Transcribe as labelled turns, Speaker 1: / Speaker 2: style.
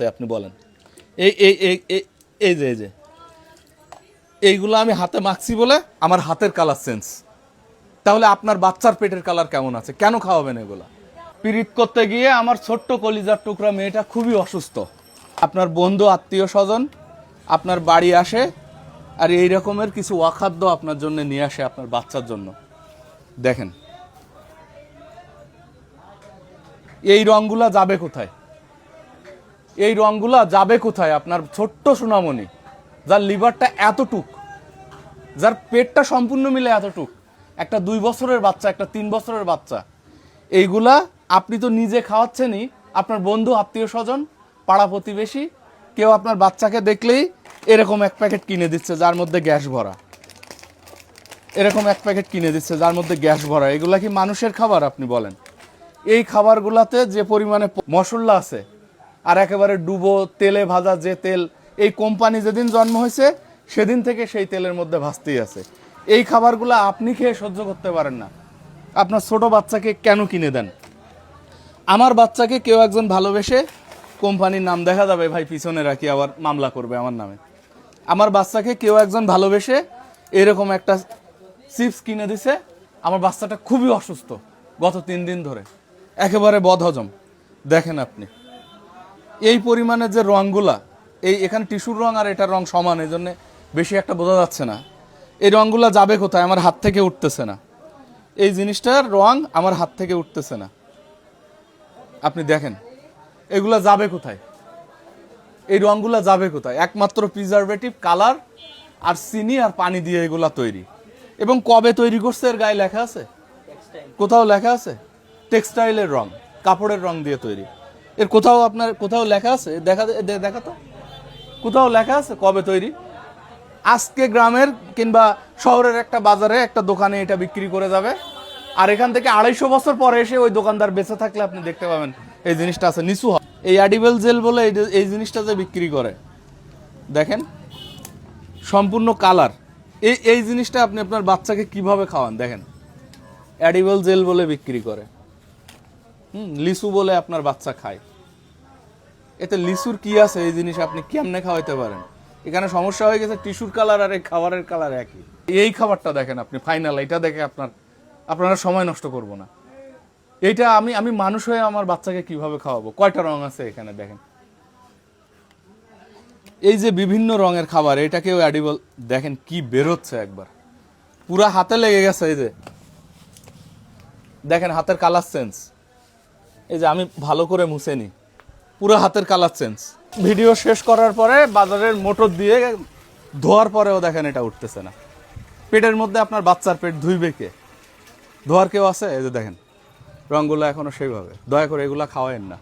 Speaker 1: আছে আপনি বলেন? এই এই এই এই এই যে এইগুলো আমি হাতে মাখছি বলে আমার হাতের কালার চেঞ্জ। তাহলে আপনার বাচ্চার পেটের কালার কেমন আছে? কেন খাওয়াবেন এগুলা? পিরিত করতে গিয়ে আমার ছোট্ট কলিজার টুকরা মেয়েটা খুবই অসুস্থ। আপনার বন্ধু আত্মীয় স্বজন আপনার বাড়ি আসে আর এই রকমের কিছু অখাদ্য আপনার জন্য নিয়ে আসে আপনার বাচ্চার জন্য। দেখেন এই রঙগুলা যাবে কোথায়? এই রঙগুলা যাবে কোথায়? আপনার ছোট্ট সোনামণি যার লিভারটা এতটুক, যার পেটটা সম্পূর্ণ মিলে এতটুক, একটা 2 বছরের বাচ্চা, একটা 3 বছরের বাচ্চা, এইগুলা আপনি তো নিজে খাওয়াচ্ছেনই, আপনার বন্ধু আত্মীয় স্বজন পাড়া প্রতিবেশী কেউ আপনার বাচ্চাকে দেখলেই এরকম এক প্যাকেট কিনে দিচ্ছে যার মধ্যে গ্যাস ভরা, এরকম এক প্যাকেট কিনে দিচ্ছে যার মধ্যে গ্যাস ভরা। এগুলা কি মানুষের খাবার আপনি বলেন? এই খাবারগুলাতে যে পরিমাণে মশলা আছে আর একেবারে ডুবো তেলে ভাজা যে তেল, এই কোম্পানি যেদিন জন্ম হয়েছে সেদিন থেকে সেই তেলের মধ্যে ভাজতেই আছে। এই খাবারগুলো আপনি খেয়ে সহ্য করতে পারেন না, আপনার ছোট বাচ্চাকে কেন কিনে দেন? আমার বাচ্চাকে কেউ একজন ভালোবেসে, কোম্পানির নাম দেখা যাবে ভাই পিছনে রাখি আবার মামলা করবে আমার নামে, আমার বাচ্চাকে কেউ একজন ভালোবেসে এরকম একটা চিপস কিনে দিছে। আমার বাচ্চাটা খুবই অসুস্থ গত 3 দিন ধরে, একেবারে বদহজম। দেখেন আপনি এই পরিমাণে যে রঙগুলা, এখানে টিস্যুর রং আর এটার রং সমান, এই জন্য বেশি একটা বোঝা যাচ্ছে না। এই রঙগুলা যাবে কোথায়? আমার হাত থেকে উঠতেছে না, এই জিনিসটার রং আমার হাত থেকে উঠতেছে না। আপনি দেখেন এগুলা যাবে কোথায়? এই রঙগুলা যাবে কোথায়? একমাত্র প্রিজারভেটিভ, কালার আর চিনি আর পানি দিয়ে এগুলা তৈরি। এবং কবে তৈরি করছে এর গায়ে লেখা আছে? কোথাও লেখা আছে? টেক্সটাইলের রং, কাপড়ের রং দিয়ে তৈরি। এর কোথাও আপনার কোথাও লেখা আছে? দেখা তো কোথাও লেখা আছে কবে তৈরি? আজকে গ্রামের কিংবা শহরের একটা বাজারে একটা দোকানে এটা বিক্রি করে যাবে, আর এখান থেকে 250 বছর পরে এসে ওই দোকানদার বেঁচে থাকলে আপনি দেখতে পাবেন এই জিনিসটা আছে নিচু। এই অ্যাডিবল জেল বলে এই জিনিসটা যে বিক্রি করে, দেখেন সম্পূর্ণ কালার। এই জিনিসটা আপনি আপনার বাচ্চাকে কিভাবে খাওয়ান? দেখেন অ্যাডিবল জেল বলে বিক্রি করে, লিচু বলে আপনার বাচ্চা খায়। এতে লিচুর কি আছে এই জিনিস আপনি কেমনে খাওয়াইতে পারেন? এখানে সমস্যা হয়ে গেছে টিস্যুর কালার আর এই খাবারের কালার একই। এই খাবারটা দেখেন আপনি, ফাইনাল এটা দেখে আপনারা সময় নষ্ট করব না। এইটা আমি মানুষ হয়ে আমার বাচ্চাকে কিভাবে খাওয়াবো? কয়টা রং আছে এখানে দেখেন, এই যে বিভিন্ন রঙের খাবার, এটাকেও অ্যাডিবল। দেখেন কি বেরোচ্ছে, একবার পুরা হাতে লেগে গেছে। এই যে দেখেন হাতের কালার চেঞ্জ, এই যে আমি ভালো করে মুছে নি, পুরো হাতের কালার চেঞ্জ। ভিডিও শেষ করার পরে বাজারের মোটর দিয়ে ধোয়ার পরেও দেখেন এটা উঠতেছে না। পেটের মধ্যে আপনার বাচ্চার পেট ধুইবে কে? ধোয়ার কেউ আছে? এই যে দেখেন রঙগুলো এখনো সেইভাবে। দয়া করে এগুলা খাওয়ায়েন না।